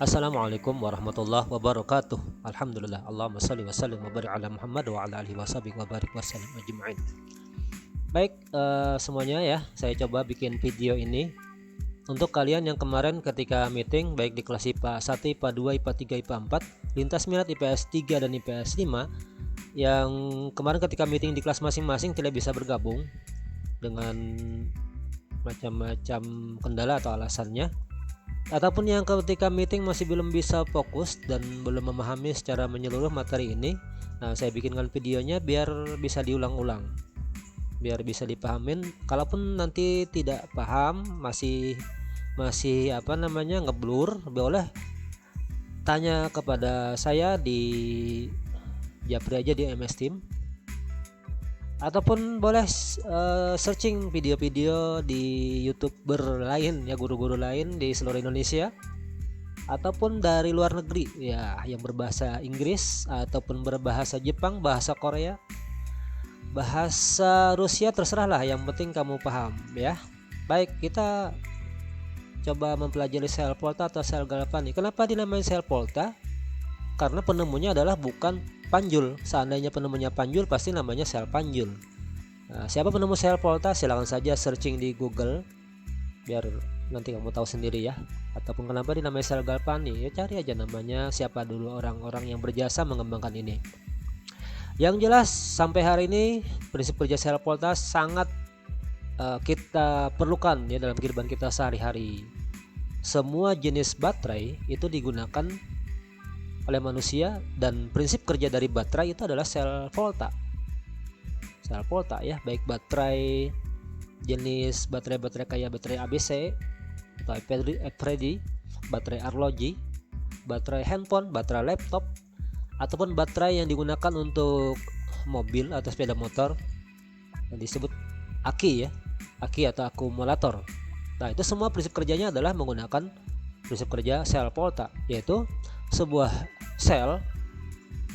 Assalamualaikum warahmatullahi wabarakatuh. Alhamdulillah. Allahumma salli wa sallim wa barik ala Muhammad wa ala alihi washabihi wa barik wasallam ajma'in. Baik, semuanya ya, saya coba bikin video ini untuk kalian yang kemarin ketika meeting baik di kelas IPA 1, IPA 2, IPA 3, IPA 4, lintas minat IPS 3 dan IPS 5 yang kemarin ketika meeting di kelas masing-masing tidak bisa bergabung dengan macam-macam kendala atau alasannya, ataupun yang ketika meeting masih belum bisa fokus dan belum memahami secara menyeluruh materi ini. Nah, saya bikinkan videonya biar bisa diulang-ulang, biar bisa dipahamin. Kalaupun nanti tidak paham, masih ngeblur, boleh tanya kepada saya di Japri aja di MS Team, ataupun boleh searching video-video di YouTuber lain ya, guru-guru lain di seluruh Indonesia ataupun dari luar negeri ya, yang berbahasa Inggris ataupun berbahasa Jepang, bahasa Korea, bahasa Rusia, terserah lah, yang penting kamu paham ya. Baik, kita coba mempelajari sel Volta atau sel Galvani. Kenapa dinamain sel Volta? Karena penemunya adalah bukan Panjul. Seandainya penemunya Panjul, pasti namanya sel Panjul. Nah, siapa penemu sel Volta? Silahkan saja searching di Google biar nanti kamu tahu sendiri ya. Ataupun kenapa dinamai sel Galvani, ya cari aja namanya siapa dulu orang-orang yang berjasa mengembangkan ini. Yang jelas sampai hari ini prinsip kerja sel Volta sangat kita perlukan ya dalam kehidupan kita sehari-hari. Semua jenis baterai itu digunakan oleh manusia dan prinsip kerja dari baterai itu adalah sel Volta. Sel Volta ya, baik baterai jenis baterai kayak baterai ABC atau Eveready, baterai arloji, baterai handphone, baterai laptop, ataupun baterai yang digunakan untuk mobil atau sepeda motor yang disebut aki ya, aki atau akumulator. Nah, itu semua prinsip kerjanya adalah menggunakan prinsip kerja sel Volta, yaitu sebuah sel.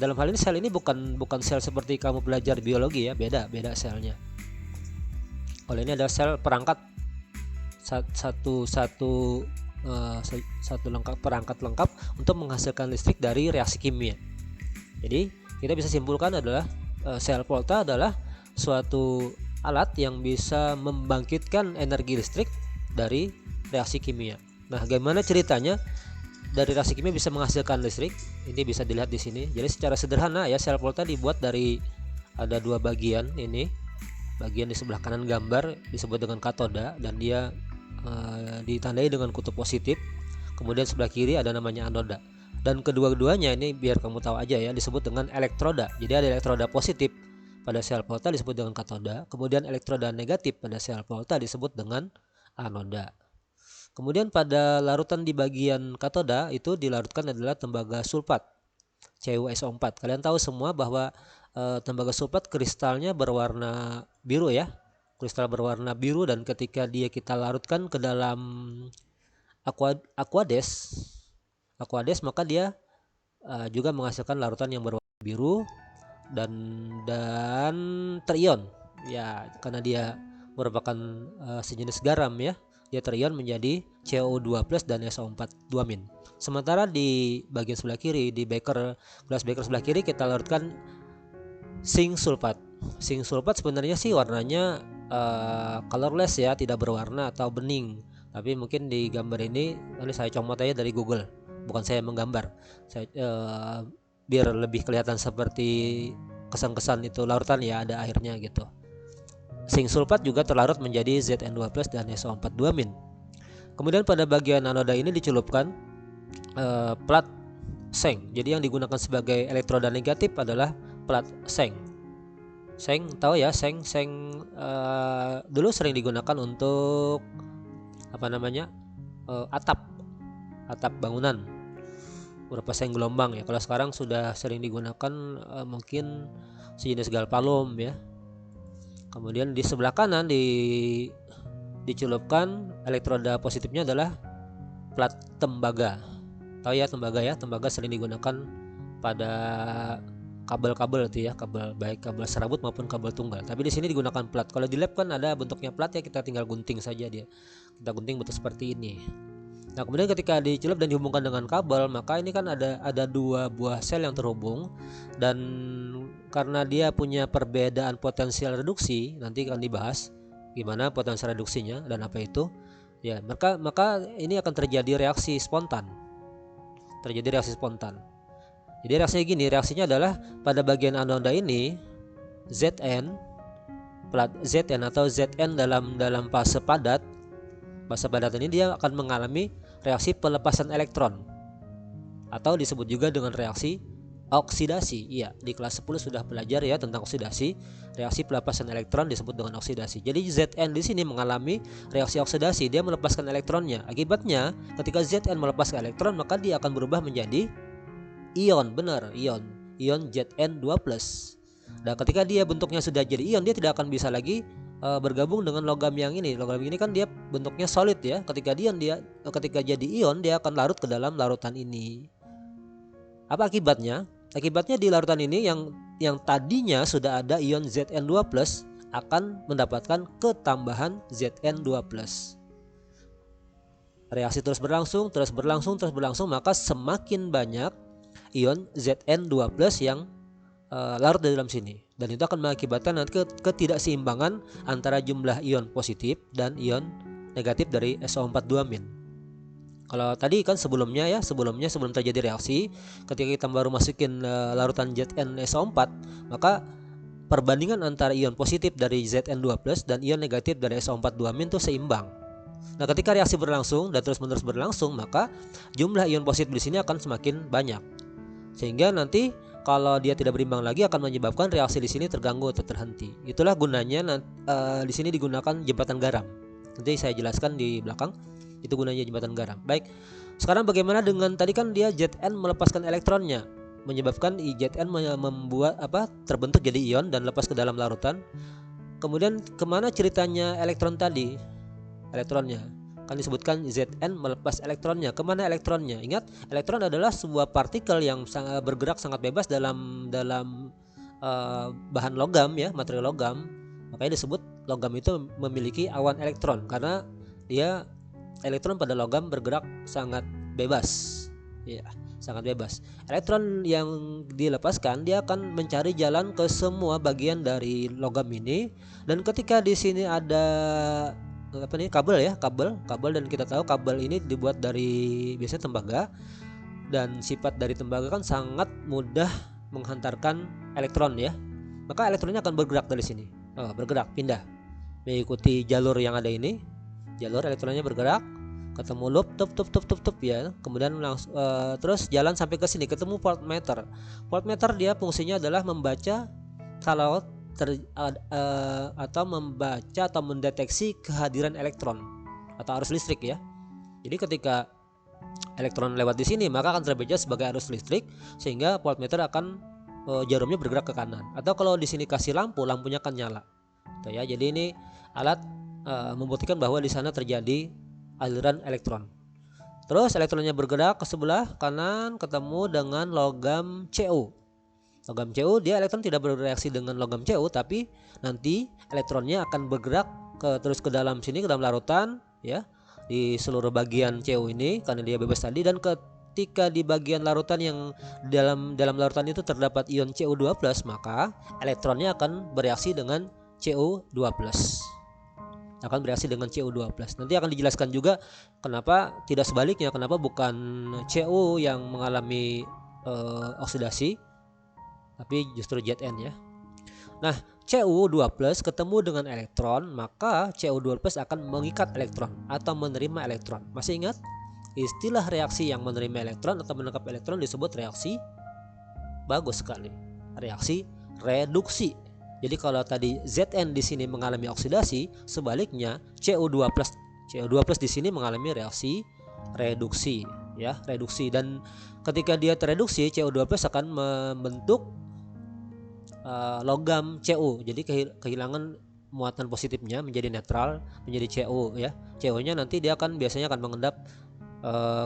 Dalam hal ini sel ini bukan sel seperti kamu belajar biologi ya, beda selnya. Kalau ini adalah sel perangkat, satu perangkat lengkap untuk menghasilkan listrik dari reaksi kimia. Jadi kita bisa simpulkan adalah sel Volta adalah suatu alat yang bisa membangkitkan energi listrik dari reaksi kimia. Nah, bagaimana ceritanya dari reaksi kimia bisa menghasilkan listrik? Ini bisa dilihat di sini. Jadi secara sederhana ya, sel Volta dibuat dari ada dua bagian ini. Bagian di sebelah kanan gambar disebut dengan katoda dan dia ditandai dengan kutub positif. Kemudian sebelah kiri ada namanya anoda. Dan kedua-duanya ini biar kamu tahu aja ya, disebut dengan elektroda. Jadi ada elektroda positif pada sel Volta disebut dengan katoda, kemudian elektroda negatif pada sel Volta disebut dengan anoda. Kemudian pada larutan di bagian katoda itu dilarutkan adalah tembaga sulfat CuSO4. Kalian tahu semua bahwa tembaga sulfat kristalnya berwarna biru ya, kristal berwarna biru, dan ketika kita larutkan ke dalam aqueous maka dia juga menghasilkan larutan yang berwarna biru dan terion ya, karena dia merupakan sejenis garam ya, dia terion menjadi CO2+ dan SO4 2-. Sementara di bagian sebelah kiri, di gelas beker sebelah kiri, kita larutkan zinc sulfat. Zinc sulfat sebenarnya sih warnanya colorless ya, tidak berwarna atau bening. Tapi mungkin di gambar ini saya comot aja dari Google, bukan saya menggambar. Saya biar lebih kelihatan seperti kesan-kesan itu larutan ya, ada airnya gitu. Zinc sulfat juga terlarut menjadi Zn2+ dan SO4 2-. Kemudian pada bagian anoda ini dicelupkan plat seng. Jadi yang digunakan sebagai elektroda negatif adalah plat seng. Seng tahu ya, seng dulu sering digunakan untuk atap bangunan berupa seng gelombang ya. Kalau sekarang sudah sering digunakan mungkin sejenis galvalum ya. Kemudian di sebelah kanan dicelupkan elektroda positifnya adalah plat tembaga. Tahu ya tembaga ya, tembaga sering digunakan pada kabel-kabel itu ya, baik kabel serabut maupun kabel tunggal. Tapi di sini digunakan plat. Kalau di lab kan ada bentuknya plat ya, kita tinggal gunting saja dia. Kita gunting bentuk seperti ini. Nah, kemudian ketika dicelup dan dihubungkan dengan kabel, maka ini kan ada dua buah sel yang terhubung, dan karena dia punya perbedaan potensial reduksi, nanti akan dibahas gimana potensial reduksinya dan apa itu. Ya, maka ini akan terjadi reaksi spontan. Jadi reaksinya gini, reaksinya adalah pada bagian anoda ini Zn atau Zn dalam fase padat. Fase padat ini dia akan mengalami reaksi pelepasan elektron atau disebut juga dengan reaksi oksidasi. Iya, di kelas 10 sudah belajar ya tentang oksidasi. Reaksi pelepasan elektron disebut dengan oksidasi. Jadi Zn di sini mengalami reaksi oksidasi, dia melepaskan elektronnya. Akibatnya, ketika Zn melepaskan elektron, maka dia akan berubah menjadi ion, ion Zn2+. Dan ketika dia bentuknya sudah jadi ion, dia tidak akan bisa lagi bergabung dengan logam yang ini. Logam ini kan dia bentuknya solid ya. Ketika jadi ion, dia akan larut ke dalam larutan ini. Apa akibatnya? Akibatnya di larutan ini yang tadinya sudah ada ion Zn2+ akan mendapatkan ketambahan Zn2+. Reaksi terus berlangsung, maka semakin banyak ion Zn2+ yang larut di dalam sini, dan itu akan mengakibatkan nanti ketidakseimbangan antara jumlah ion positif dan ion negatif dari SO42-. Kalau tadi kan sebelum terjadi reaksi, ketika kita baru masukin larutan ZnSO4, maka perbandingan antara ion positif dari Zn2+ dan ion negatif dari SO42- itu seimbang. Nah, ketika reaksi berlangsung dan terus-menerus berlangsung, maka jumlah ion positif di sini akan semakin banyak, sehingga nanti kalau dia tidak berimbang lagi akan menyebabkan reaksi di sini terganggu atau terhenti. Itulah gunanya di sini digunakan jembatan garam. Nanti saya jelaskan di belakang. Itu gunanya jembatan garam. Baik. Sekarang bagaimana dengan tadi kan dia Zn melepaskan elektronnya, menyebabkan Zn membuat terbentuk jadi ion dan lepas ke dalam larutan. Kemudian kemana ceritanya elektron tadi? Elektronnya kan disebutkan Zn melepas elektronnya. Kemana elektronnya? Ingat, elektron adalah sebuah partikel yang bergerak sangat bebas dalam bahan logam ya, materi logam. Makanya disebut logam itu memiliki awan elektron, karena dia elektron pada logam bergerak sangat bebas. Ya, sangat bebas. Elektron yang dilepaskan dia akan mencari jalan ke semua bagian dari logam ini, dan ketika di sini ada kabel, dan kita tahu kabel ini dibuat dari biasanya tembaga, dan sifat dari tembaga kan sangat mudah menghantarkan elektron ya. Maka elektronnya akan bergerak dari sini, pindah mengikuti jalur yang ada ini. Jalur elektronnya bergerak, ketemu loop tup ya, kemudian langsung terus jalan sampai ke sini, ketemu voltmeter. Voltmeter dia fungsinya adalah membaca kalau atau membaca atau mendeteksi kehadiran elektron atau arus listrik ya. Jadi ketika elektron lewat di sini, maka akan terbaca sebagai arus listrik, sehingga voltmeter akan jarumnya bergerak ke kanan. Atau kalau di sini kasih lampunya akan nyala. Tuh ya, jadi ini alat membuktikan bahwa di sana terjadi aliran elektron. Terus elektronnya bergerak ke sebelah kanan, ketemu dengan logam Cu. Logam Cu, dia elektron tidak bereaksi dengan logam Cu, tapi nanti elektronnya akan bergerak terus ke dalam sini, ke dalam larutan ya, di seluruh bagian Cu ini karena dia bebas tadi. Dan ketika di bagian larutan yang dalam larutan itu terdapat ion Cu2+, maka elektronnya akan bereaksi dengan Cu2+. Nanti akan dijelaskan juga kenapa tidak sebaliknya, kenapa bukan Cu yang mengalami oksidasi, tapi justru Zn ya. Nah, Cu2+ ketemu dengan elektron, maka Cu2+ akan mengikat elektron atau menerima elektron. Masih ingat? Istilah reaksi yang menerima elektron atau menangkap elektron disebut reaksi, bagus sekali, reaksi reduksi. Jadi kalau tadi Zn di sini mengalami oksidasi, sebaliknya Cu2+ di sini mengalami reaksi reduksi ya, reduksi. Dan ketika dia tereduksi, Cu2+ akan membentuk logam Cu. Jadi kehilangan muatan positifnya menjadi netral, menjadi Cu ya. Cu-nya nanti dia biasanya akan mengendap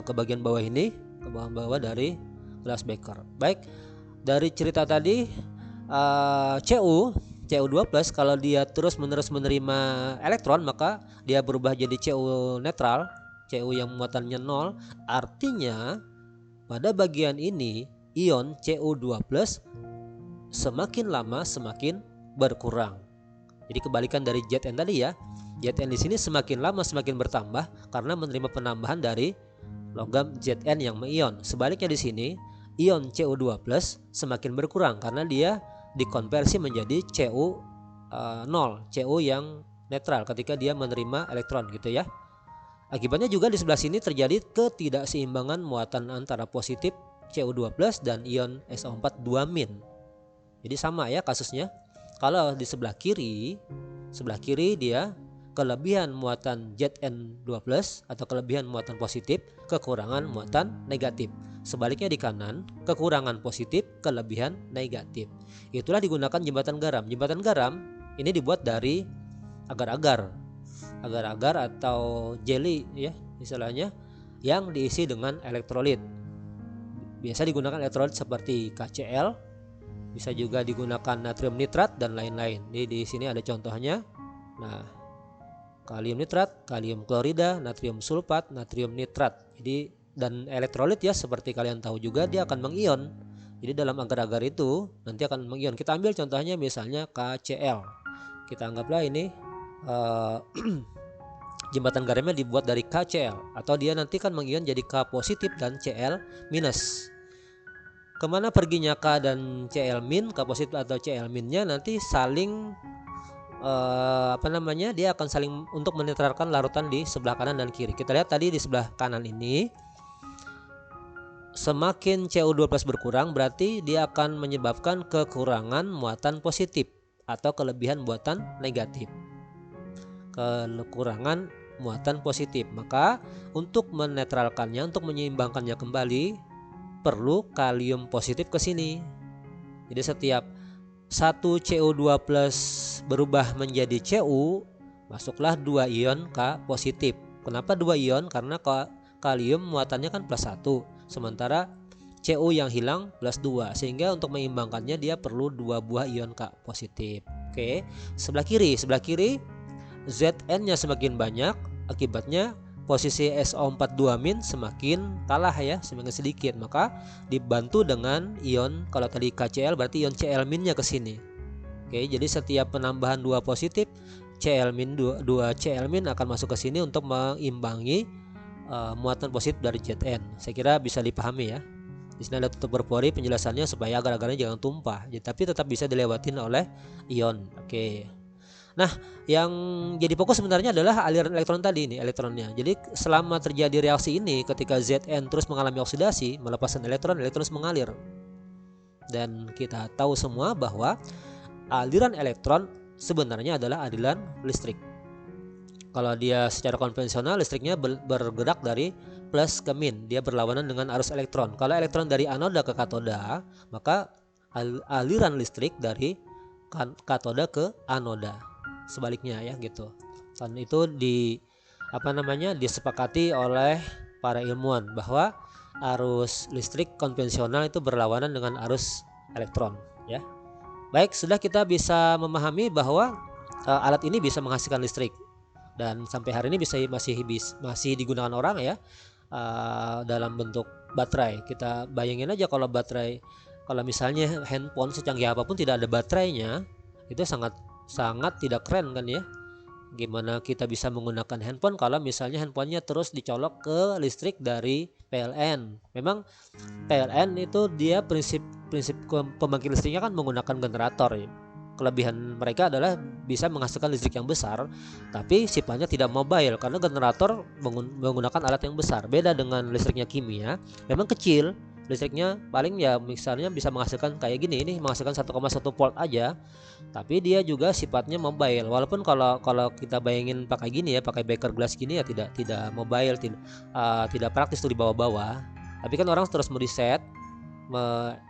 ke bagian bawah ini, ke bawah dari gelas beker. Baik, dari cerita tadi Cu2+ kalau dia terus menerus menerima elektron, maka dia berubah jadi Cu netral, Cu yang muatannya 0, artinya pada bagian ini ion Cu2+ semakin lama semakin berkurang. Jadi kebalikan dari Zn tadi ya. Zn di sini semakin lama semakin bertambah karena menerima penambahan dari logam Zn yang mengion. Sebaliknya di sini ion Cu2+ semakin berkurang karena dia dikonversi menjadi Cu0, Cu yang netral ketika dia menerima elektron gitu ya. Akibatnya juga di sebelah sini terjadi ketidakseimbangan muatan antara positif Cu2+ dan ion SO4 2-. Jadi sama ya kasusnya. Kalau di sebelah kiri dia kelebihan muatan Zn2+ atau kelebihan muatan positif, kekurangan muatan negatif. Sebaliknya di kanan, kekurangan positif, kelebihan negatif. Itulah digunakan jembatan garam. Jembatan garam ini dibuat dari agar-agar atau jelly ya istilahnya, yang diisi dengan elektrolit. Biasa digunakan elektrolit seperti KCl, bisa juga digunakan natrium nitrat dan lain-lain. Jadi di sini ada contohnya. Nah, kalium nitrat, kalium klorida, natrium sulfat, natrium nitrat. Jadi dan elektrolit ya seperti kalian tahu juga dia akan mengion. Jadi dalam agar-agar itu nanti akan mengion. Kita ambil contohnya misalnya KCl. Kita anggaplah ini jembatan garamnya dibuat dari KCl, atau dia nanti kan mengion jadi K positif dan Cl minus. Kemana perginya K dan Cl min, K positif atau Cl minnya nanti saling dia akan saling untuk menetralkan larutan di sebelah kanan dan kiri. Kita lihat tadi di sebelah kanan ini semakin Cu2+ berkurang berarti dia akan menyebabkan kekurangan muatan positif atau kelebihan muatan negatif. Kekurangan muatan positif. Maka untuk menetralkannya, untuk menyeimbangkannya kembali perlu kalium positif ke sini. Jadi setiap satu Cu2+ berubah menjadi Cu, masuklah 2 ion K positif. Kenapa 2 ion? Karena kalium muatannya kan +1, sementara Cu yang hilang +2, sehingga untuk mengimbangkannya dia perlu 2 buah ion K positif. Oke, sebelah kiri Zn-nya semakin banyak, akibatnya posisi SO4 2- semakin kalah ya, semakin sedikit. Maka dibantu dengan ion, kalau tadi KCl berarti ion Cl- nya ke sini. Oke, jadi setiap penambahan 2 positif Cl-, 2 Cl- akan masuk ke sini untuk mengimbangi muatan positif dari Zn. Saya kira bisa dipahami ya. Di sini ada tutup berpori penjelasannya supaya agar-agarnya jangan tumpah, tapi tetap bisa dilewatin oleh ion. Oke. Nah, yang jadi fokus sebenarnya adalah aliran elektron tadi, ini elektronnya. Jadi selama terjadi reaksi ini, ketika Zn terus mengalami oksidasi, melepaskan elektron terus mengalir. Dan kita tahu semua bahwa aliran elektron sebenarnya adalah aliran listrik. Kalau dia secara konvensional, listriknya bergerak dari plus ke min, dia berlawanan dengan arus elektron. Kalau elektron dari anoda ke katoda, maka aliran listrik dari katoda ke anoda, sebaliknya ya gitu. Dan itu disepakati oleh para ilmuwan bahwa arus listrik konvensional itu berlawanan dengan arus elektron ya. Baik, sudah kita bisa memahami bahwa alat ini bisa menghasilkan listrik, dan sampai hari ini masih digunakan orang ya, dalam bentuk baterai. Kita bayangin aja kalau misalnya handphone secanggih apapun tidak ada baterainya, itu sangat tidak keren kan ya. Gimana kita bisa menggunakan handphone kalau misalnya handphonenya terus dicolok ke listrik dari PLN. Memang PLN itu dia prinsip pembangkit listriknya kan menggunakan generator ya. Kelebihan mereka adalah bisa menghasilkan listrik yang besar, tapi sifatnya tidak mobile karena generator menggunakan alat yang besar. Beda dengan listriknya kimia, memang kecil listriknya, paling ya misalnya bisa menghasilkan kayak gini, ini menghasilkan 1,1 volt aja, tapi dia juga sifatnya mobile. Walaupun kalau kita bayangin pakai gini ya, pakai beker glass gini ya tidak mobile, tidak praktis tuh dibawa-bawa. Tapi kan orang terus meriset,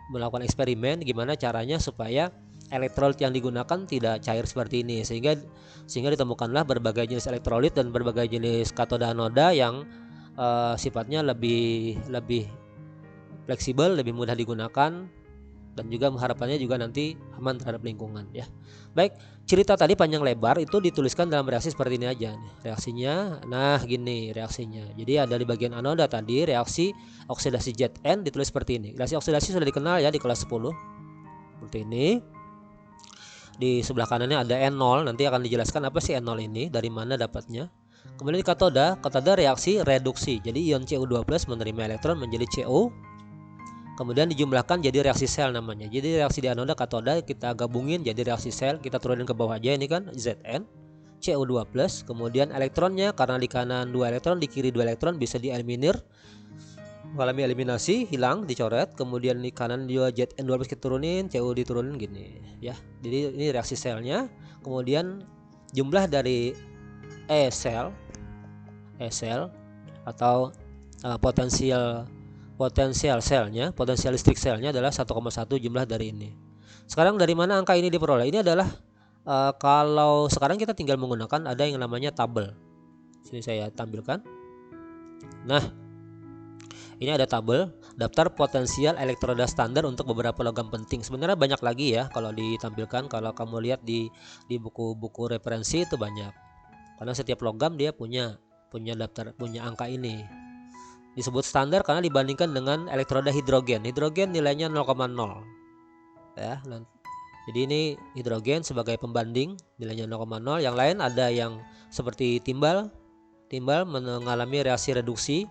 melakukan eksperimen gimana caranya supaya elektrolit yang digunakan tidak cair seperti ini, sehingga ditemukanlah berbagai jenis elektrolit dan berbagai jenis katoda anoda yang sifatnya lebih fleksibel, lebih mudah digunakan, dan juga harapannya juga nanti aman terhadap lingkungan ya. Baik, cerita tadi panjang lebar itu dituliskan dalam reaksi seperti ini aja nih. Reaksinya, nah gini reaksinya. Jadi ada di bagian anoda tadi reaksi oksidasi Zn ditulis seperti ini. Reaksi oksidasi sudah dikenal ya di kelas 10. Seperti ini. Di sebelah kanannya ada N0, nanti akan dijelaskan apa sih N0 ini, dari mana dapatnya. Kemudian di katoda reaksi reduksi. Jadi ion Cu2+ menerima elektron menjadi Cu. Kemudian dijumlahkan jadi reaksi sel namanya. Jadi reaksi di anoda katoda kita gabungin jadi reaksi sel, kita turunin ke bawah aja ini kan Zn Cu2+, kemudian elektronnya karena di kanan 2 elektron, di kiri 2 elektron bisa dieliminir, mengalami eliminasi, hilang, dicoret. Kemudian di kanan 2 Zn12 kita turunin, Cu diturunin gini ya. Jadi ini reaksi selnya. Kemudian jumlah dari E sel atau potensial selnya, potensial listrik selnya adalah 1,1 jumlah dari ini. Sekarang dari mana angka ini diperoleh? Ini adalah kalau sekarang kita tinggal menggunakan ada yang namanya tabel. Sini saya tampilkan. Nah, ini ada tabel daftar potensial elektroda standar untuk beberapa logam penting. Sebenarnya banyak lagi ya kalau ditampilkan. Kalau kamu lihat di buku-buku referensi itu banyak. Karena setiap logam dia punya daftar, punya angka ini. Disebut standar karena dibandingkan dengan elektroda hidrogen. Hidrogen nilainya 0,0 ya. Jadi ini hidrogen sebagai pembanding nilainya 0,0. Yang lain ada yang seperti timbal mengalami reaksi reduksi.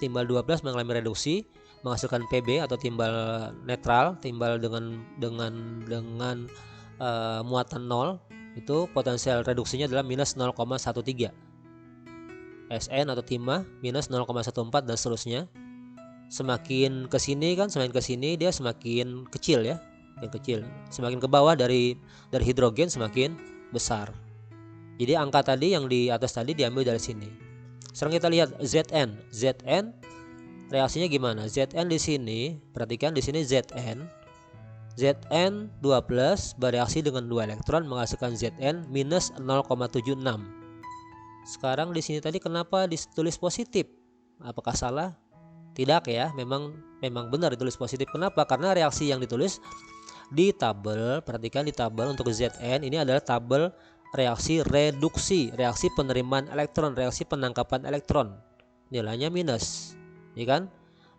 Timbal 12 mengalami reduksi menghasilkan Pb atau timbal netral, timbal dengan muatan 0. Itu potensial reduksinya adalah minus 0,13. Sn atau timah minus 0,14 dan seterusnya. Semakin ke sini dia semakin kecil ya, Semakin ke bawah dari hidrogen semakin besar. Jadi angka tadi yang di atas tadi diambil dari sini. Sekarang kita lihat Zn reaksinya gimana? Zn di sini, perhatikan di sini Zn2+ bereaksi dengan 2 elektron menghasilkan Zn minus 0,76. Sekarang di sini tadi kenapa ditulis positif? Apakah salah? Tidak ya, memang benar ditulis positif. Kenapa? Karena reaksi yang ditulis di tabel, perhatikan di tabel untuk Zn ini adalah tabel reaksi reduksi, reaksi penerimaan elektron, reaksi penangkapan elektron. Nilainya minus. Ini kan?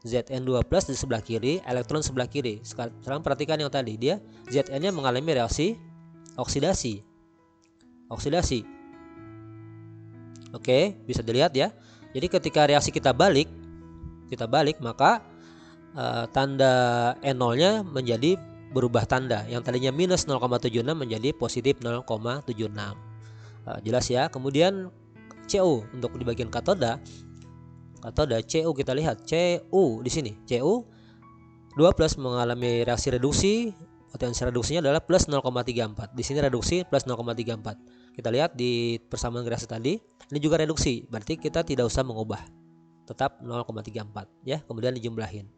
Zn2+ di sebelah kiri, elektron sebelah kiri. Sekarang perhatikan yang tadi, dia Zn-nya mengalami reaksi oksidasi. Oke, bisa dilihat ya. Jadi ketika reaksi kita balik maka tanda N0-nya menjadi berubah tanda. Yang tadinya minus 0,76 menjadi positif 0,76. Jelas ya. Kemudian Cu untuk di bagian katoda Cu kita lihat Cu di sini. Cu2+ mengalami reaksi reduksi, potensi reduksinya adalah plus 0,34. Di sini reduksi plus 0,34. Kita lihat di persamaan reaksi tadi, ini juga reduksi, berarti kita tidak usah mengubah, tetap 0,34 ya. Kemudian dijumlahin.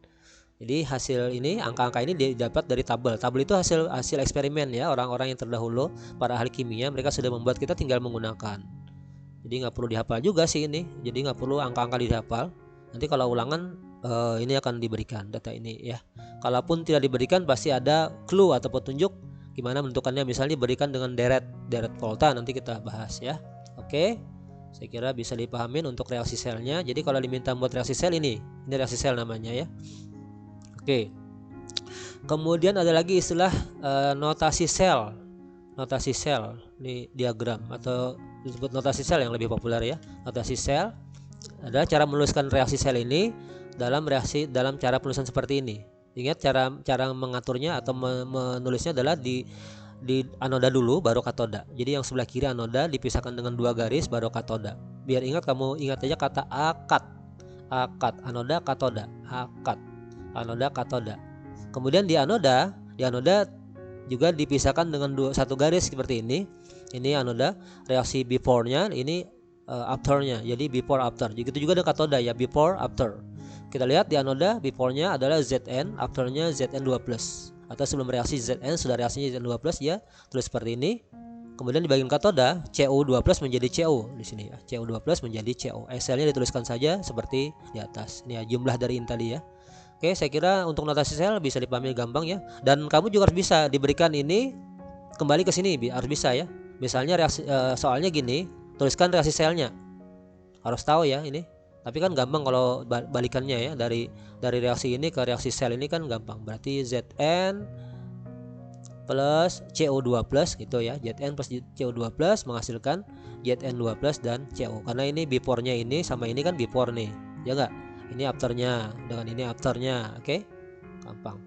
Jadi hasil ini, angka-angka ini didapat dari tabel. Tabel itu hasil eksperimen ya, orang-orang yang terdahulu, para ahli kimia, mereka sudah membuat, kita tinggal menggunakan. Jadi nggak perlu dihafal juga sih ini. Jadi nggak perlu angka-angka dihafal. Nanti kalau ulangan ini akan diberikan data ini ya. Kalaupun tidak diberikan pasti ada clue atau petunjuk gimana menentukannya. Misalnya diberikan dengan deret volta, nanti kita bahas ya. Oke, saya kira bisa dipahamin untuk reaksi selnya. Jadi kalau diminta buat reaksi sel ini reaksi sel namanya ya. Oke. Kemudian ada lagi istilah notasi sel. Notasi sel di diagram atau disebut notasi sel yang lebih populer ya. Notasi sel adalah cara menuliskan reaksi sel ini dalam cara penulisan seperti ini. Ingat cara mengaturnya atau menulisnya adalah di anoda dulu baru katoda. Jadi yang sebelah kiri anoda dipisahkan dengan 2 garis baru katoda. Biar kamu ingat aja kata akad anoda katoda, anoda katoda. Kemudian di anoda juga dipisahkan dengan 1 garis seperti ini. Ini anoda, reaksi before-nya, ini after-nya. Jadi before after. Begitu juga dengan katoda ya, before after. Kita lihat di anoda before-nya adalah Zn, after-nya Zn2+. Atau sebelum reaksi Zn sudah reaksinya Zn2+ ya, tulis seperti ini. Kemudian di bagian katoda Cu2+ menjadi Cu di sini ya. Cu2+ menjadi Cu. Selnya dituliskan saja seperti di atas. Ini ya jumlah dari ini tadi ya. Oke, saya kira untuk notasi sel bisa dipahami gampang ya. Dan kamu juga harus bisa diberikan ini kembali ke sini, harus bisa ya. Misalnya soalnya gini, tuliskan reaksi selnya. Harus tahu ya ini. Tapi kan gampang kalau balikannya ya, dari reaksi ini ke reaksi sel ini kan gampang. Berarti Zn plus CO2 plus gitu ya. Zn plus CO2 plus menghasilkan Zn2 plus dan CO. Karena ini before-nya ini sama ini kan before nih. Ya enggak? Ini afternya dengan ini afternya. Oke, gampang.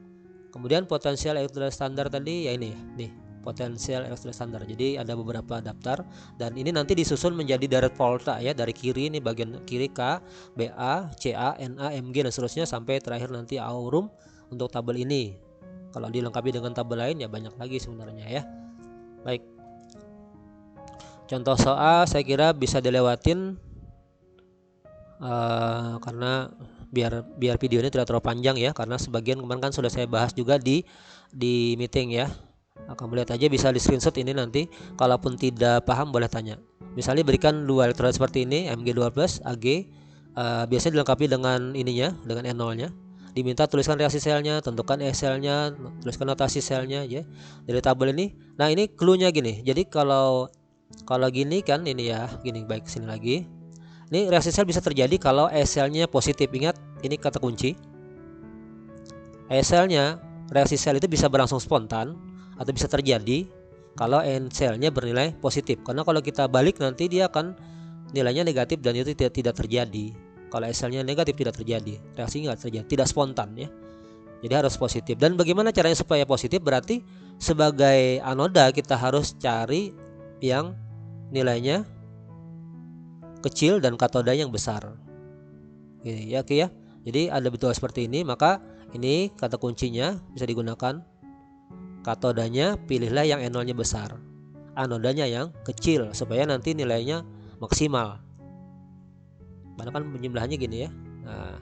Kemudian potensial elektrolyt standar tadi ya ini nih, potensial elektrolyt standar. Jadi ada beberapa daftar dan ini nanti disusun menjadi direct volta ya, dari kiri ini bagian kiri K, BA, CA, NA, MG dan seterusnya sampai terakhir nanti aurum untuk tabel ini. Kalau dilengkapi dengan tabel lain ya banyak lagi sebenarnya ya. Baik. Contoh soal saya kira bisa dilewatin karena biar videonya tidak terlalu panjang ya, karena sebagian kemarin kan sudah saya bahas juga di meeting ya. Kamu lihat aja, bisa di screenshot ini nanti. Kalaupun tidak paham boleh tanya. Misalnya berikan dua elektrolit seperti ini, Mg2+, Ag, biasanya dilengkapi dengan ininya, dengan N0 nya. Diminta tuliskan reaksi selnya, tentukan E selnya, tuliskan notasi selnya ya dari tabel ini. Nah ini clue-nya gini. Jadi kalau gini kan ini ya, gini, baik sini lagi. Ini reaksi sel bisa terjadi kalau E selnya positif. Ingat, ini kata kunci. E selnya, reaksi sel itu bisa berlangsung spontan atau bisa terjadi kalau N selnya bernilai positif. Karena kalau kita balik nanti dia akan nilainya negatif dan itu tidak terjadi. Kalau E selnya negatif tidak terjadi, reaksi nggak terjadi, tidak spontan ya. Jadi harus positif. Dan bagaimana caranya supaya positif? Berarti sebagai anoda kita harus cari yang nilainya kecil dan katoda yang besar. Ya, oke ya. Jadi ada betul seperti ini, maka ini kata kuncinya bisa digunakan. Katodanya pilihlah yang N0-nya besar, anodanya yang kecil supaya nanti nilainya maksimal. Padahal kan penjumlahannya gini ya. Nah,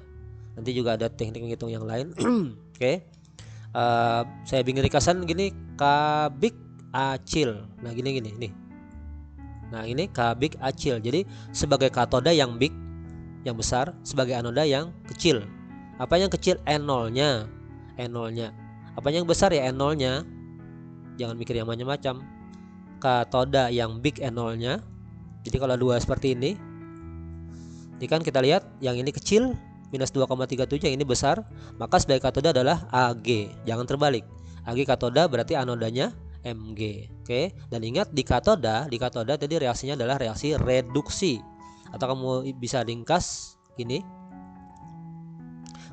nanti juga ada teknik menghitung yang lain. Oke. Saya bikin ringkasan gini, K-big acil. Nah, gini nih. Nah ini K-big acil. Jadi sebagai katoda yang big, yang besar, sebagai anoda yang kecil. Apa yang kecil? N0-nya. Apa yang besar ya N0-nya. Jangan mikir yang macam-macam. Katoda yang big N0-nya. Jadi kalau dua seperti ini kan kita lihat yang ini kecil minus 2,37, yang ini besar, maka sebagai katoda adalah Ag. Jangan terbalik. Ag katoda berarti anodanya Mg. Oke, dan ingat di katoda tadi reaksinya adalah reaksi reduksi, atau kamu bisa ringkas gini,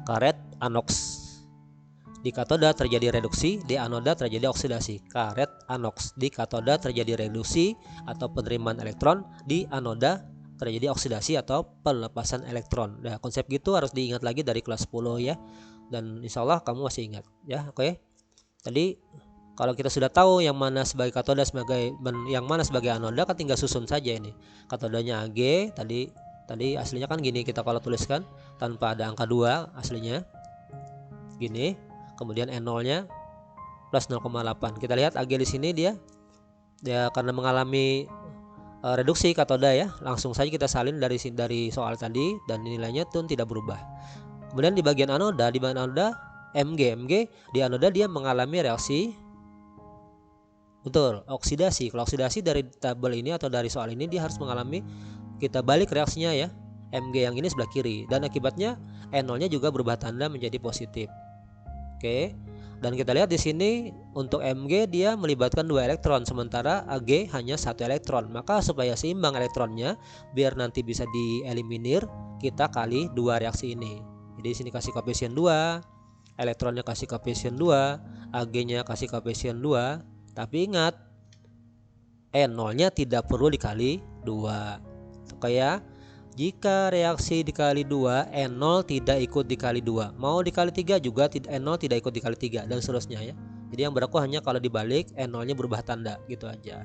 karet anoks. Di katoda terjadi reduksi, di anoda terjadi oksidasi. Karet anoks. Di katoda terjadi reduksi atau penerimaan elektron, di anoda terjadi oksidasi atau pelepasan elektron. Nah, konsep gitu harus diingat lagi dari kelas 10 ya. Dan insya Allah kamu masih ingat ya. Oke. Tadi kalau kita sudah tahu yang mana sebagai katoda, yang mana sebagai anoda, kan tinggal susun saja ini. Katodanya Ag, tadi aslinya kan gini, kita kalau tuliskan tanpa ada angka 2 aslinya. Gini. Kemudian N0-nya plus 0,8. Kita lihat Ag di sini dia karena mengalami reduksi katoda ya, langsung saja kita salin dari soal tadi dan nilainya tuh tidak berubah. Kemudian di bagian anoda, Mg di anoda dia mengalami reaksi oksidasi. Kalau oksidasi dari tabel ini atau dari soal ini dia harus mengalami, kita balik reaksinya ya, Mg yang ini sebelah kiri, dan akibatnya N0-nya juga berubah tanda menjadi positif. Oke. Dan kita lihat di sini untuk Mg dia melibatkan 2 elektron, sementara Ag hanya 1 elektron. Maka supaya seimbang elektronnya, biar nanti bisa dieliminir, kita kali 2 reaksi ini. Jadi di sini kasih koefisien 2, elektronnya kasih koefisien 2, Ag-nya kasih koefisien 2. Tapi ingat, N0-nya tidak perlu dikali 2. Oke ya. Jika reaksi dikali 2, N0 tidak ikut dikali 2. Mau dikali 3 juga N0 tidak ikut dikali 3 dan seterusnya ya. Jadi yang berlaku hanya kalau dibalik N0-nya berubah tanda, gitu aja.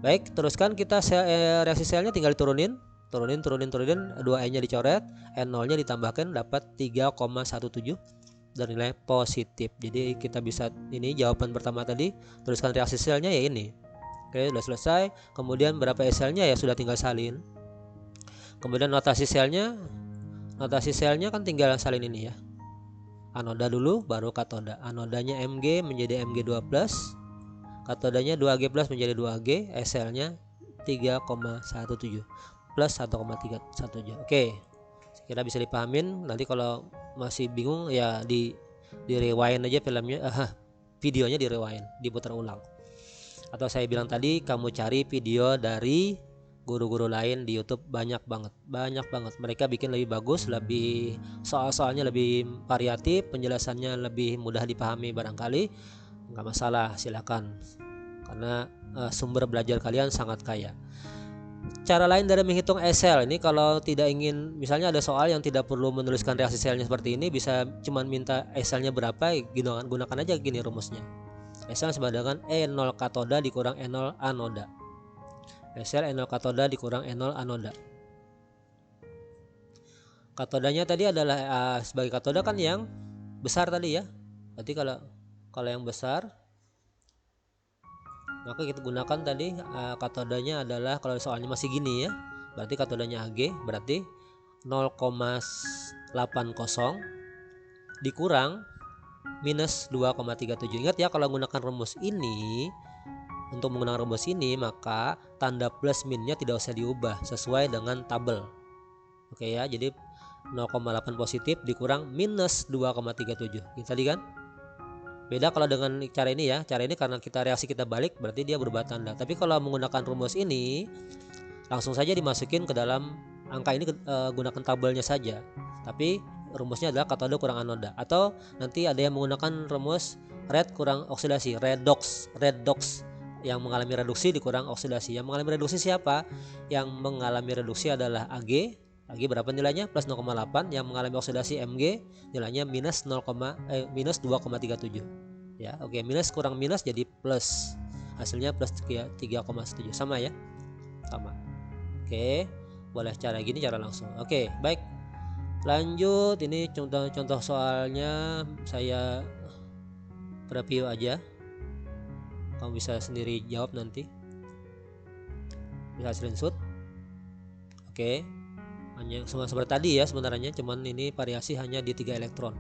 Baik, teruskan kita reaksi selnya tinggal diturunin. Turunin 2E-nya dicoret, N0-nya ditambahkan, dapat 3,17 dan nilai positif. Jadi kita bisa, ini jawaban pertama tadi, tuliskan reaksi selnya ya ini. Oke, sudah selesai. Kemudian berapa E selnya ya sudah tinggal salin. Kemudian notasi selnya kan tinggal salin ini ya. Anoda dulu baru katoda. Anodanya Mg menjadi Mg2+, katodanya 2G+ menjadi 2G, SL-nya 3,17 plus 1,317. Oke, kira bisa dipahamin. Nanti kalau masih bingung ya di rewind aja filmnya, videonya di rewind, diputar ulang. Atau saya bilang tadi, kamu cari video dari guru-guru lain di YouTube, banyak banget. Mereka bikin lebih bagus, lebih soal-soalnya lebih variatif, penjelasannya lebih mudah dipahami barangkali. Nggak masalah, silakan. Karena sumber belajar kalian sangat kaya. Cara lain dari menghitung SL ini, kalau tidak ingin, misalnya ada soal yang tidak perlu menuliskan reaksi selnya seperti ini, bisa cuman minta SL-nya berapa, gunakan aja gini rumusnya. SL sama dengan E0 katoda dikurang E0 anoda. SL E0 katoda dikurang E0 anoda. Katodanya tadi adalah sebagai katoda kan yang besar tadi ya. Berarti kalau yang besar, maka kita gunakan tadi katodanya adalah, kalau soalnya masih gini ya, berarti katodanya Ag, berarti 0,80 dikurang minus 2,37. Ingat ya, kalau menggunakan rumus ini, untuk menggunakan rumus ini maka tanda plus minnya tidak usah diubah, sesuai dengan tabel. Oke ya, jadi 0,8 positif dikurang minus 2,37. Ini tadi kan beda kalau dengan cara ini ya. Cara ini karena reaksi kita balik, berarti dia berubah tanda. Tapi kalau menggunakan rumus ini, langsung saja dimasukin ke dalam angka ini, gunakan tabelnya saja. Tapi rumusnya adalah katoda kurang anoda. Atau nanti ada yang menggunakan rumus red kurang oksidasi, redox, yang mengalami reduksi dikurang oksidasi. Yang mengalami reduksi siapa? Yang mengalami reduksi adalah Ag berapa nilainya? Plus 0,8. Yang mengalami oksidasi Mg nilainya minus 2,37 ya. Oke, minus kurang minus jadi plus, hasilnya plus 3,7, sama ya, sama. Oke, boleh cara gini, cara langsung. Oke, baik, lanjut. Ini contoh soalnya saya preview aja, kamu bisa sendiri jawab nanti, bisa screenshot. Oke, hanya semua seperti tadi ya sebenarnya, cuman ini variasi hanya di 3 elektron.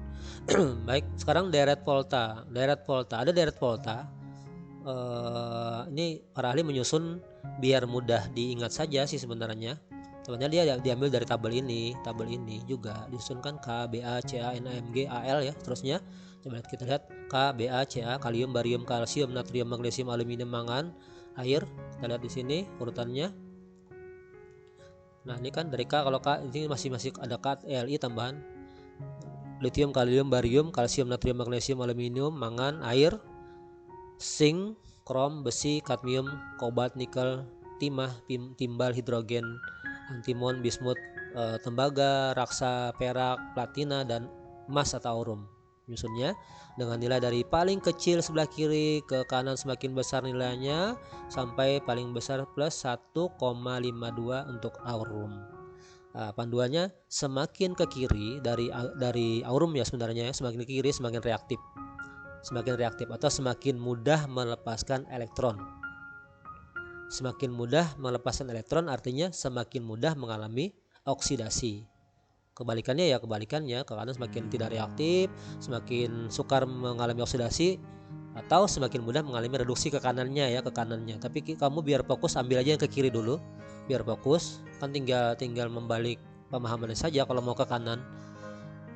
Baik, sekarang deret volta. Ada deret volta. Ini para ahli menyusun biar mudah diingat saja sih sebenarnya. Sebenarnya dia diambil dari tabel ini juga disusunkan K, Ba, Ca, Na, Mg, Al ya, terusnya. Coba kita lihat K, Ba, Ca, kalium, barium, kalsium, natrium, magnesium, aluminium, mangan, air. Kita lihat di sini urutannya. Nah, ini kan dari K, kalau K ini masih ada K, Li tambahan lithium, kalium, barium, kalsium, natrium, magnesium, aluminium, mangan, air, zinc, krom, besi, kadmium, kobalt, nikel, timah, timbal, hidrogen, antimon, bismut, tembaga, raksa, perak, platina, dan emas atau aurum. Nyusunnya dengan nilai dari paling kecil sebelah kiri ke kanan semakin besar nilainya, sampai paling besar plus 1,52 untuk aurum. Panduannya semakin ke kiri dari aurum ya sebenarnya, semakin ke kiri semakin reaktif atau semakin mudah melepaskan elektron. Semakin mudah melepaskan elektron artinya semakin mudah mengalami oksidasi. Kebalikannya ke kanan semakin tidak reaktif, semakin sukar mengalami oksidasi, atau semakin mudah mengalami reduksi ke kanannya. Tapi kamu biar fokus, ambil aja yang ke kiri dulu biar fokus, kan tinggal membalik pemahamannya saja kalau mau ke kanan.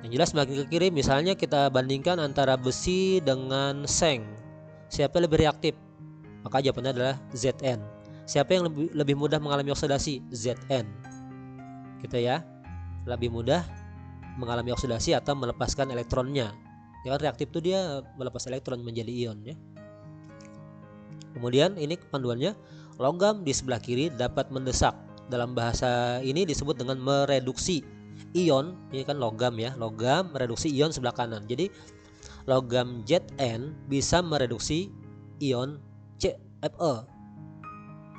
Yang jelas semakin ke kiri, misalnya kita bandingkan antara besi dengan seng, siapa yang lebih reaktif? Maka jawabannya adalah Zn. Siapa yang lebih mudah mengalami oksidasi? Zn. Gitu ya, lebih mudah mengalami oksidasi atau melepaskan elektronnya. Ya kan, reaktif itu dia melepas elektron menjadi ion ya. Kemudian ini panduannya, logam di sebelah kiri dapat mendesak. Dalam bahasa ini disebut dengan mereduksi ion. Ini kan logam ya, logam mereduksi ion sebelah kanan. Jadi logam Zn bisa mereduksi ion Fe.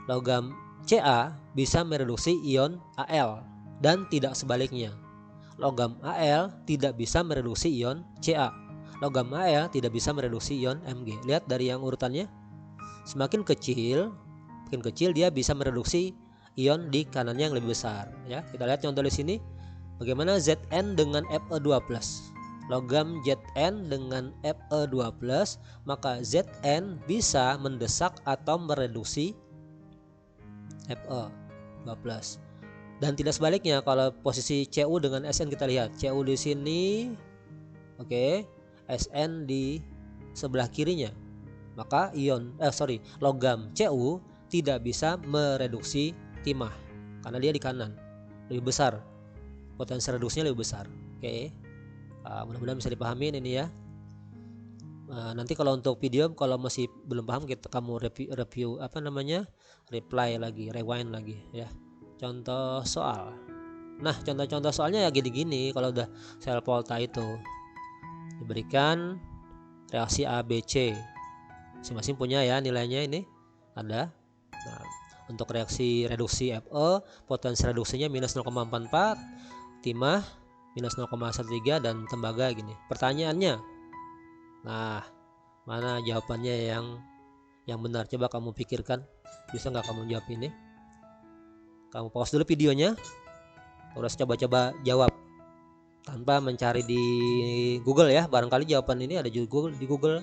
Logam Ca bisa mereduksi ion Al, dan tidak sebaliknya. Logam Al tidak bisa mereduksi ion Ca. Logam Al tidak bisa mereduksi ion Mg. Lihat dari yang urutannya, semakin kecil dia bisa mereduksi ion di kanannya yang lebih besar ya. Kita lihat contoh di sini, bagaimana Zn dengan Fe2+. logam Zn dengan Fe2+, maka Zn bisa mendesak atau mereduksi Fe2+. Dan tidak sebaliknya, kalau posisi Cu dengan Sn kita lihat, Cu di sini, oke, Sn di sebelah kirinya, maka logam Cu tidak bisa mereduksi timah karena dia di kanan, lebih besar, potensi reduksinya lebih besar. Oke, mudah-mudahan bisa dipahamin ini ya. Nanti kalau untuk video, kalau masih belum paham, kamu review reply lagi, rewind lagi ya. Contoh soal. Nah, contoh-contoh soalnya ya gini-gini. Kalau udah sel volta itu diberikan reaksi A, B, C, masing-masing punya ya nilainya, ini ada. Nah, untuk reaksi reduksi Fe, potensi reduksinya minus 0,44, timah minus 0,13, dan tembaga gini. Pertanyaannya, nah, mana jawabannya yang benar? Coba kamu pikirkan, bisa nggak kamu jawab ini? Kamu pause dulu videonya, terus coba-coba jawab tanpa mencari di Google ya. Barangkali jawaban ini ada juga di Google.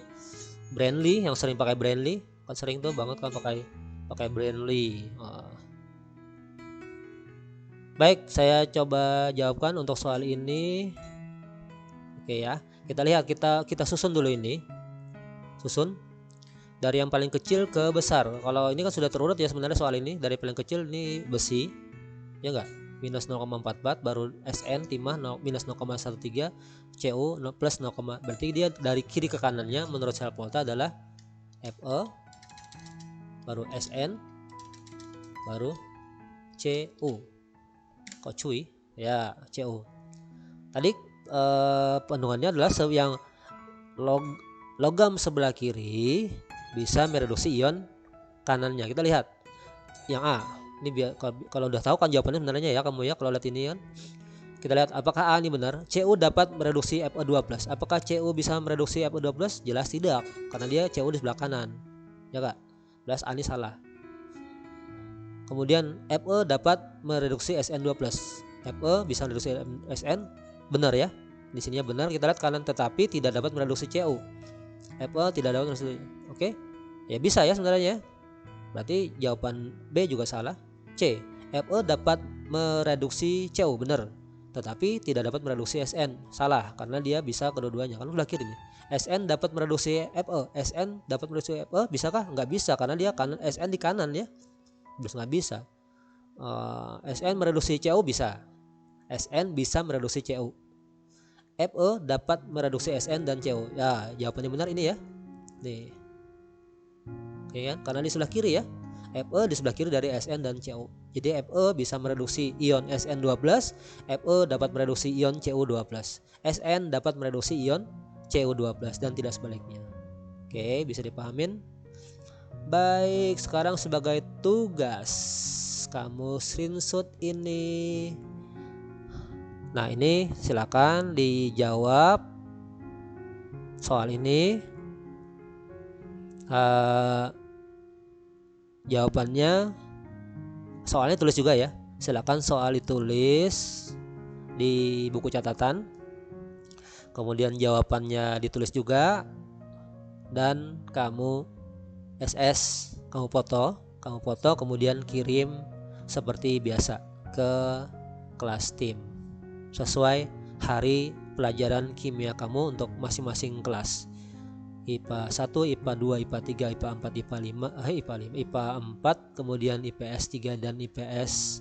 Brandly, yang sering pakai Brandly kan, sering tuh banget kan pakai Brandly. Baik, saya coba jawabkan untuk soal ini. Oke ya, kita lihat, kita susun dulu ini. Susun dari yang paling kecil ke besar. Kalau ini kan sudah terurut ya sebenarnya soal ini. Dari paling kecil ini besi, ya enggak? Minus 0,44, baru Sn timah minus 0,13, Cu plus 0, berarti dia dari kiri ke kanannya menurut sel volta adalah Fe, baru Sn, baru Cu. Kok cuy? Ya, Cu. Tadi penungannya adalah yang logam sebelah kiri bisa mereduksi ion kanannya. Kita lihat yang A. Ini kalau udah tahu kan jawabannya sebenarnya ya kamu ya, kalau lihat ini kan. Kita lihat apakah A ini benar. Cu dapat mereduksi Fe2+. Apakah Cu bisa mereduksi Fe2+? Jelas tidak, karena dia Cu di sebelah kanan. Ya Kak? Jelas A ini salah. Kemudian Fe dapat mereduksi Sn2+. Fe bisa mereduksi Sn, benar ya. Di sininya benar. Kita lihat kanan, tetapi tidak dapat mereduksi Cu. Fe tidak dapat mereduksi. Oke. Ya bisa ya sebenarnya. Berarti jawaban B juga salah. C. Fe dapat mereduksi Cu, benar. Tetapi tidak dapat mereduksi Sn, salah, karena dia bisa kedua-duanya. Kan sebelah kiri nih. Sn dapat mereduksi Fe. Sn dapat mereduksi Fe, bisakah? Nggak bisa, karena dia kanan, Sn di kanan ya. Terus nggak bisa. Sn mereduksi Cu bisa. Sn bisa mereduksi Cu. Fe dapat mereduksi Sn dan Cu. Ya, jawabannya benar ini ya. Nih. Oke kan? Karena di sebelah kiri ya. Fe di sebelah kiri dari Sn dan Cu. Jadi Fe bisa mereduksi ion Sn2+, Fe dapat mereduksi ion Cu2+. Sn dapat mereduksi ion Cu2+, dan tidak sebaliknya. Oke, bisa dipahamin? Baik, sekarang sebagai tugas kamu screenshot ini. Nah, ini silakan dijawab soal ini. Jawabannya, soalnya tulis juga ya. Silakan soal ditulis di buku catatan. Kemudian jawabannya ditulis juga, dan kamu SS, kamu foto, kemudian kirim seperti biasa ke kelas tim sesuai hari pelajaran kimia kamu untuk masing-masing kelas. IPA 1, IPA 2, IPA 3, IPA 4, IPA 4, kemudian IPS 3 dan IPS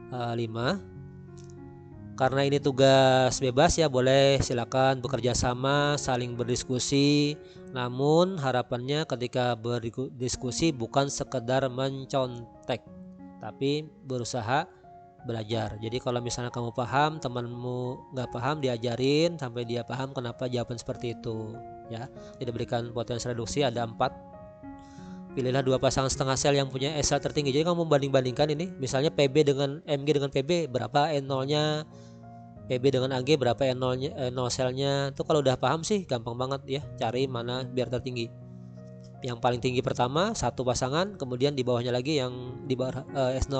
5. Karena ini tugas bebas ya, boleh silakan bekerja sama, saling berdiskusi. Namun harapannya ketika berdiskusi bukan sekedar mencontek, tapi berusaha belajar. Jadi kalau misalnya kamu paham, temanmu nggak paham, diajarin sampai dia paham kenapa jawaban seperti itu ya. Tidak berikan potensi reduksi ada 4. Pilihlah 2 pasangan setengah sel yang punya S tertinggi. Jadi kamu banding-bandingkan ini, misalnya PB dengan Mg dengan PB, berapa N0-nya, PB dengan Ag berapa N0-nya, N0 selnya. Itu kalau udah paham sih gampang banget ya, cari mana biar tertinggi. Yang paling tinggi pertama satu pasangan, kemudian di bawahnya lagi yang di bawah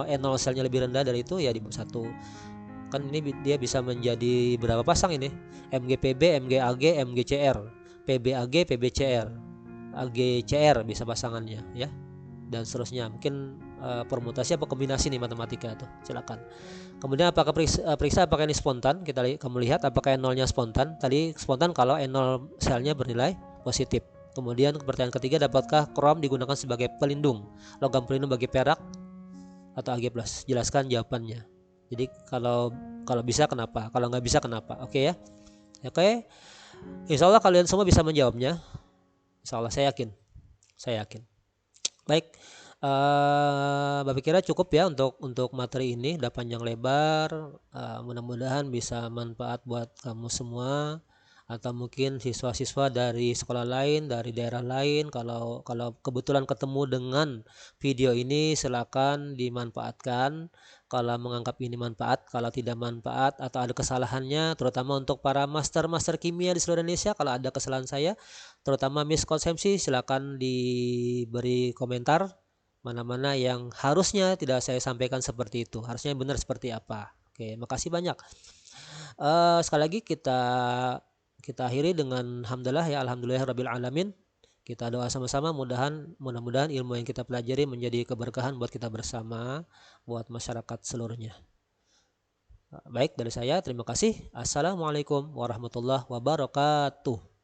N0 selnya lebih rendah dari itu ya di bawah 1. Kan ini dia bisa menjadi berapa pasang ini? MGPB, MGAG, MGCR, PBAG, PBCR, AGCR bisa pasangannya ya, dan seterusnya. Mungkin permutasi apa kombinasi nih matematika tuh, silakan. Kemudian apakah periksa apakah ini spontan? Kamu lihat apakah nolnya spontan. Tadi spontan kalau N0 selnya bernilai positif. Kemudian pertanyaan ketiga, dapatkah krom digunakan sebagai pelindung, logam pelindung bagi perak atau Ag+? Jelaskan jawabannya. Jadi kalau bisa kenapa, kalau nggak bisa kenapa. Oke ya. Oke. Insya Allah kalian semua bisa menjawabnya. Insya Allah saya yakin. Baik. Bapak kira cukup ya untuk materi ini, udah panjang lebar. Mudah-mudahan bisa manfaat buat kamu semua, atau mungkin siswa-siswa dari sekolah lain, dari daerah lain. Kalau kebetulan ketemu dengan video ini, silakan dimanfaatkan kalau menganggap ini manfaat. Kalau tidak manfaat atau ada kesalahannya, terutama untuk para master kimia di seluruh Indonesia, kalau ada kesalahan saya terutama miskonsepsi, silakan diberi komentar mana-mana yang harusnya tidak saya sampaikan seperti itu, harusnya benar seperti apa. Oke, makasih banyak. Sekali lagi kita akhiri dengan alhamdulillah ya, alhamdulillahirabbil alamin. Kita doa sama-sama, mudah-mudahan ilmu yang kita pelajari menjadi keberkahan buat kita bersama, buat masyarakat seluruhnya. Baik, dari saya terima kasih. Assalamualaikum warahmatullahi wabarakatuh.